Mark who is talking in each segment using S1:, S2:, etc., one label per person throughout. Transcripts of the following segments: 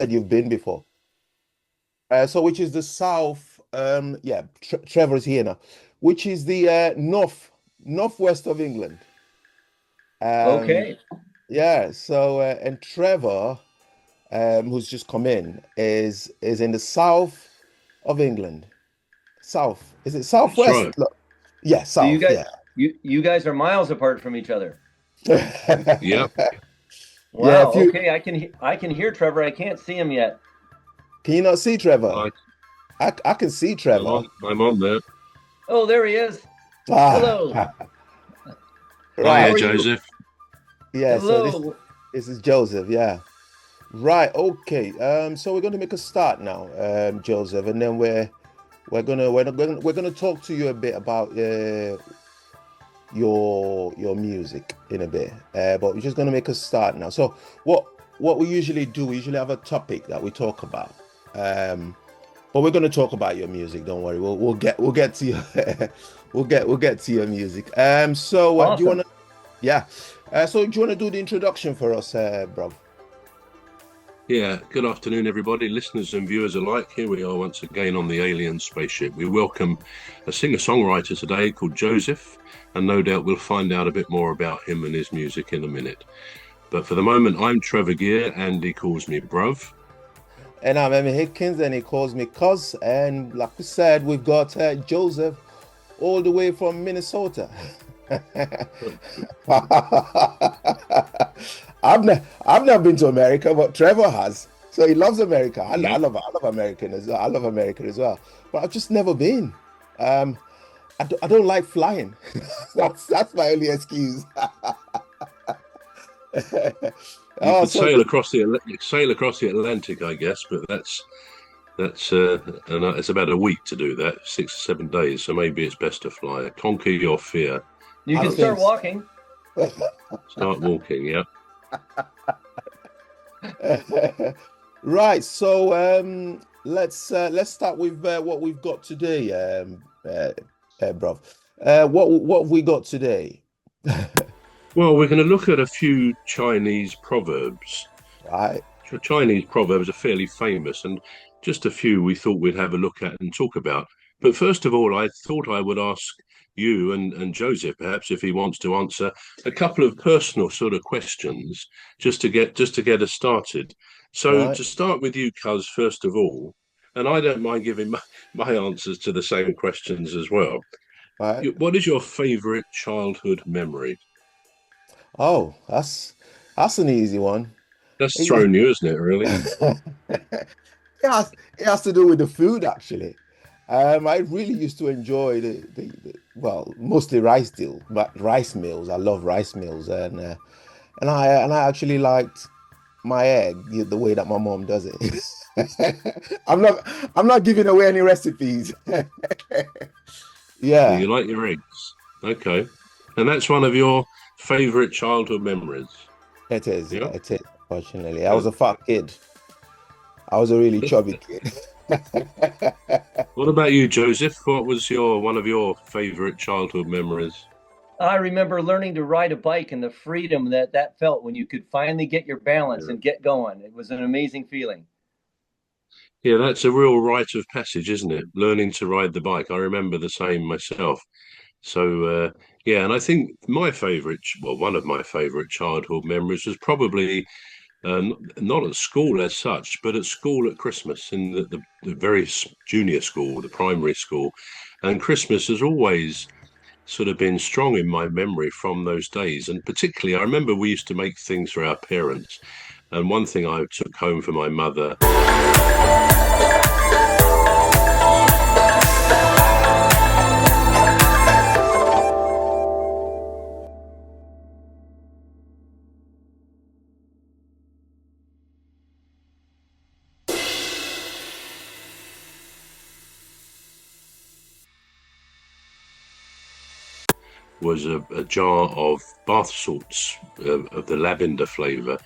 S1: you've been before. So which is the south, yeah, Trevor's here now, which is the northwest of England. Um,
S2: Okay.
S1: yeah, so and Trevor, who's just come in, is in the south of England. South. Is it
S3: That's
S1: southwest?
S3: right.
S1: Look, yeah,
S2: So you
S1: south,
S2: guys
S1: yeah.
S2: you guys are miles apart from each other.
S3: Yep.
S1: Yeah,
S2: Wow.
S1: if you
S2: Okay, I can hear Trevor. I can't see him yet.
S1: can you not see Trevor?
S3: I,
S1: I can see
S3: I'm
S1: Trevor.
S3: on. I'm on there.
S2: Oh, there he is. Hello.
S1: Ah,
S2: How
S3: Hiya,
S1: right.
S2: are you?
S3: Joseph.
S1: Yeah, so
S2: Hello.
S1: this is Joseph, yeah. Right, okay. So we're going to make a start now, Joseph, and then we're gonna talk to you a bit about your music in a bit. But we're just gonna make a start now. So what we usually do, we usually have a topic that we talk about. Um, but we're gonna talk about your music. Don't worry. We'll get to your we'll get to your music. So do you
S2: Awesome.
S1: wanna yeah? So do you wanna do the introduction for us, bro?
S3: Yeah. Good afternoon, everybody, listeners and viewers alike. Here we are once again on the Alien Spaceship. We welcome a singer-songwriter today called Joseph, and no doubt we'll find out a bit more about him and his music in a minute. But for the moment, I'm Trevor Gear, and he calls me Bruv.
S1: And I'm Emmy Hikins, and he calls me Cuz. And like we said, we've got Joseph all the way from Minnesota. I've never been to America, but Trevor has. So he loves America. I
S3: Yep.
S1: love American as well. I love American as well. But I've just never been. Um, I don't like flying. That's my only excuse.
S3: You
S1: Oh,
S3: could
S1: so
S3: sail across the Atlantic, I guess, but that's and it's about a week to do that, 6 or 7 days. So maybe it's best to fly. Conquer your fear.
S2: You
S1: I
S2: can
S1: think
S2: start walking.
S3: Start walking. Yeah.
S1: right. So let's start with what we've got today, bruv. What have we got today?
S3: Well, we're going to look at a few Chinese proverbs.
S1: Right.
S3: Chinese proverbs are fairly famous, and just a few we thought we'd have a look at and talk about. But first of all, I thought I would ask you and Joseph, perhaps if he wants to answer a couple of personal sort of questions, just to get us started. So
S1: Right.
S3: to start with you, Cuz, first of all, and I don't mind giving my answers to the same questions as well.
S1: Right.
S3: What is your favourite childhood memory?
S1: Oh, that's an easy one.
S3: That's
S1: Yeah.
S3: thrown you, isn't it, really?
S1: It has to do with the food actually. I really used to enjoy the well, mostly rice deal, but rice meals. I love rice meals, and I actually liked my egg the way that my mom does it. I'm not I'm not giving away any recipes. Yeah,
S3: You like your eggs. Okay. And that's one of your favorite childhood memories.
S1: it is. Yeah,
S3: Yeah.
S1: it is. Fortunately, I was
S3: Uh,
S1: a fat kid. I was a really chubby kid.
S3: what about you, Joseph? What was your one of your favorite childhood memories?
S2: I remember learning to ride a bike and the freedom that felt when you could finally get your balance
S3: Yeah.
S2: and get going. It was an amazing feeling.
S3: Yeah, that's a real rite of passage, isn't it? Learning to ride the bike. I remember the same myself. So, yeah, and I think one of my favorite childhood memories was probably not at school as such, but at school at Christmas in the very junior school, the primary school. And Christmas has always sort of been strong in my memory from those days. And particularly, I remember we used to make things for our parents. And one thing I took home for my mother was a jar of bath salts of the lavender flavour.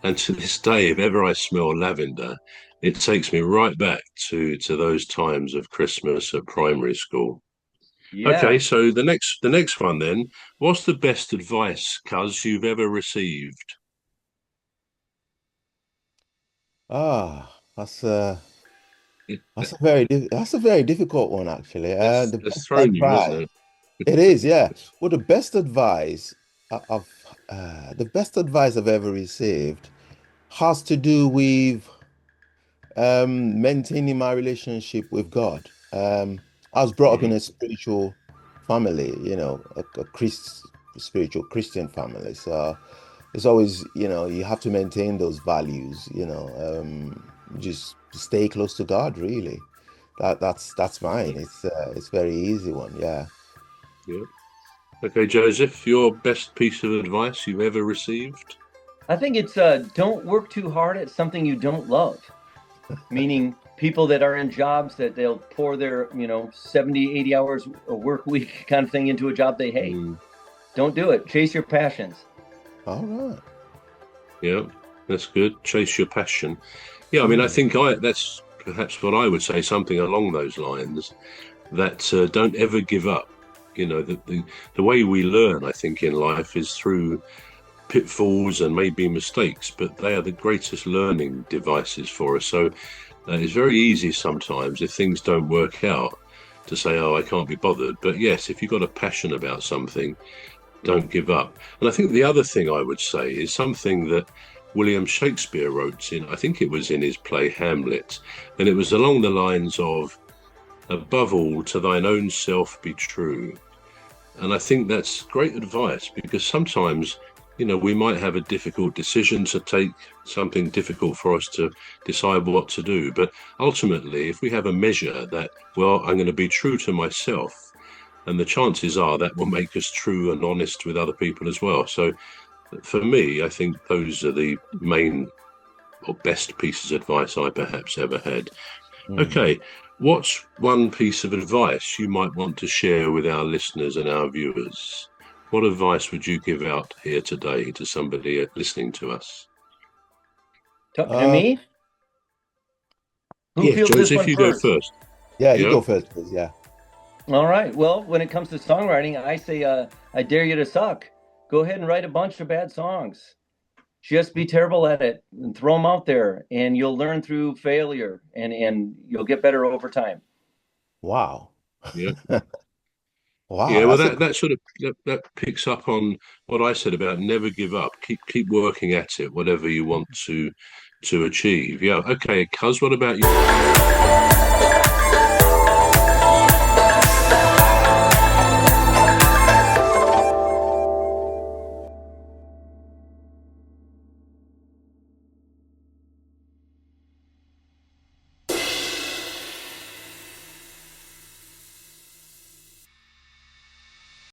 S3: And to this day, if ever I smell lavender, it takes me right back to those times of Christmas at primary school. Okay,
S2: Yeah.
S3: so the next one then, what's the best advice, cuz, you've ever received?
S1: Ah, that's a very difficult one actually. The
S3: That's
S1: best
S3: thrown you, hasn't
S1: advice
S3: it?
S1: it is, yeah. Well, the best advice of the best advice I've ever received has to do with maintaining my relationship with God. I was brought up in
S3: Mhm.
S1: a spiritual family, a spiritual Christian family. So it's always, you have to maintain those values, just stay close to God, really. That's mine. It's very easy one, yeah.
S3: Yeah. Okay, Joseph, your best piece of advice you've ever received?
S2: I think it's don't work too hard at something you don't love. Meaning people that are in jobs that they'll pour their 70, 80 hours a work week kind of thing into a job they hate.
S3: Mm,
S2: Don't do it. Chase your passions.
S1: All right.
S3: yeah, that's good. Chase your passion. Yeah, I mean, I
S1: Mm.
S3: think that's perhaps what I would say, something along those lines. That don't ever give up. The way we learn, I think, in life is through pitfalls and maybe mistakes, but they are the greatest learning devices for us. So it's very easy sometimes if things don't work out to say, oh, I can't be bothered. But yes, if you've got a passion about something, don't give up. And I think the other thing I would say is something that William Shakespeare wrote in, I think it was in his play Hamlet, and it was along the lines of, above all, to thine own self be true. And I think that's great advice because sometimes, we might have a difficult decision to take, something difficult for us to decide what to do. But ultimately, if we have a measure that, well, I'm going to be true to myself, and the chances are that will make us true and honest with other people as well. So for me, I think those are the main or best pieces of advice I perhaps ever had.
S1: Mm.
S3: Okay, what's one piece of advice you might want to share with our listeners and our viewers? What advice would you give out here today to somebody listening to us?
S2: And
S1: Uh,
S2: me? Who
S3: Yes,
S2: feels this
S3: Joseph,
S2: one
S3: you go
S2: first?
S3: first.
S1: yeah, you
S3: Yeah.
S1: go first, please. Yeah.
S2: All right. Well, when it comes to songwriting, I say I dare you to suck. Go ahead and write a bunch of bad songs. Just be terrible at it and throw them out there, and you'll learn through failure, and you'll get better over time.
S1: Wow.
S3: Yeah.
S1: Wow,
S3: Yeah, well,
S1: that's a
S3: that sort of that picks up on what I said about never give up. Keep working at it, whatever you want to achieve. Yeah. Okay, Cuz, what about you?